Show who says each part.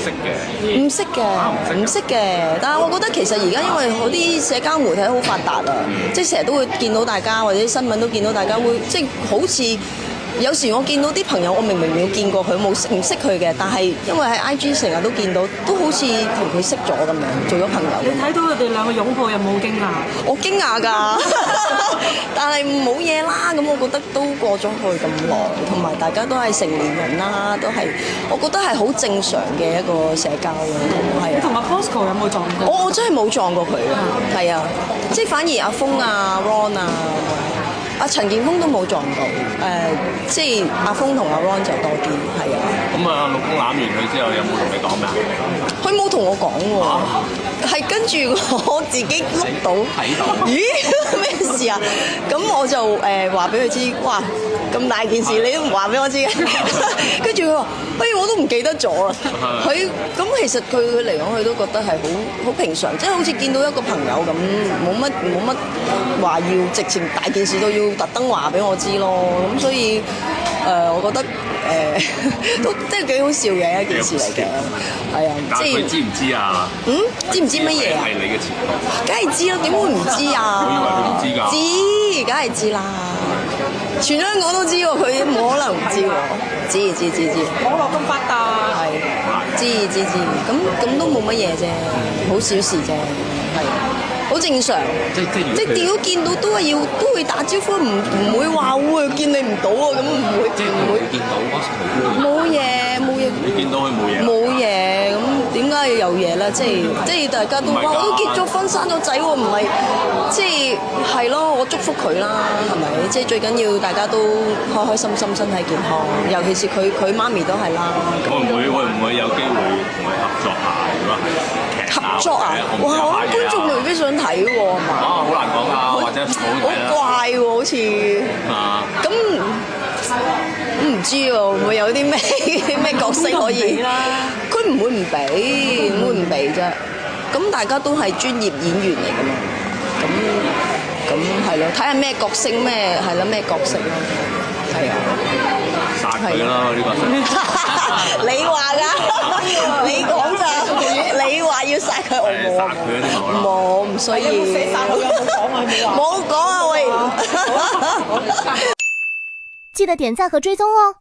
Speaker 1: 唔識嘅，唔識嘅。但係我覺得其實而家因為嗰啲社交媒體好發達啊，即係成日都會見到大家，或者新聞都見到大家會，即係好似。有時我見到啲朋友，我明明冇見過佢，唔識佢嘅，但係因為喺 IG 成日都見到，都好似同佢識咗咁樣，做咗朋友。
Speaker 2: 你睇到佢哋兩個擁抱有冇驚訝？
Speaker 1: 我驚訝㗎，但係冇嘢啦。咁我覺得都過咗去咁耐，同埋大家都係成年人啦，都係我覺得係好正常嘅一個社交咯。係啊。
Speaker 2: 你同阿 Bosco 有冇撞過？
Speaker 1: 我真係冇撞過佢啊，係啊，即係反而阿峰啊、Ron 啊。阿陳健鋒都冇撞到，即係阿峰同阿 Ron 就多啲，係啊。
Speaker 3: 咁啊，老公攬完佢之後，有冇同你講咩啊？
Speaker 1: 佢冇同我講喎，係跟住我自己碌到，
Speaker 3: 睇到。
Speaker 1: 咦咩事啊？咁我就話俾佢知，哇咁大件事你都唔話俾我知嘅，跟住佢話，我都唔記得咗啦。佢咁其實佢嚟講，佢都覺得係好平常，即係好似見到一個朋友咁，冇乜話要直情大件事都要特登話俾我知咯。咁所以我覺得都即係幾好笑嘅一件事嚟嘅，係啊。
Speaker 3: 但係佢知唔知啊？
Speaker 1: 知唔知乜嘢啊？
Speaker 3: 係你嘅前度。
Speaker 1: 梗係知啦，點會唔知啊？
Speaker 3: 我以為佢唔知㗎。
Speaker 1: 知，梗係知啦。全香港都知喎，佢冇可能唔知喎。知。
Speaker 2: 網絡咁發達。
Speaker 1: 係。知。咁都冇乜嘢啫，好小事啫，係。好正常。即係屌見到都會打招呼，唔會話會見你唔到啊，咁唔會。
Speaker 3: 即係唔會見到 Bosco。
Speaker 1: 冇嘢。
Speaker 3: 你見到佢冇嘢？
Speaker 1: 冇嘢，咁點解要有嘢咧？即係大家都話我都結咗婚生咗仔喎，唔係即係咯，我祝福佢啦，係咪？即係最緊要大家都開開心心，身體健康，尤其是佢媽咪都係啦。
Speaker 3: 會唔會有機會同佢合作下？如果係
Speaker 1: 合作啊！哇！觀眾未必想睇喎，係嘛？
Speaker 3: 好難講啊，或者好
Speaker 1: 怪喎，好似咁。唔知喎，會唔會有啲咩角色可以？佢唔會唔俾，點會唔俾啫？咁大家都係專業演員嚟㗎嘛，咁係咯，睇下咩角色咩係啦，咩角色咯，係啊，
Speaker 3: 殺佢啦呢個。
Speaker 1: 你話㗎，你講咋？你話要殺佢，我冇，唔需要。
Speaker 2: 寫殺佢有冇講啊？
Speaker 1: 冇講啊喂！
Speaker 4: 記得點讚和追蹤哦。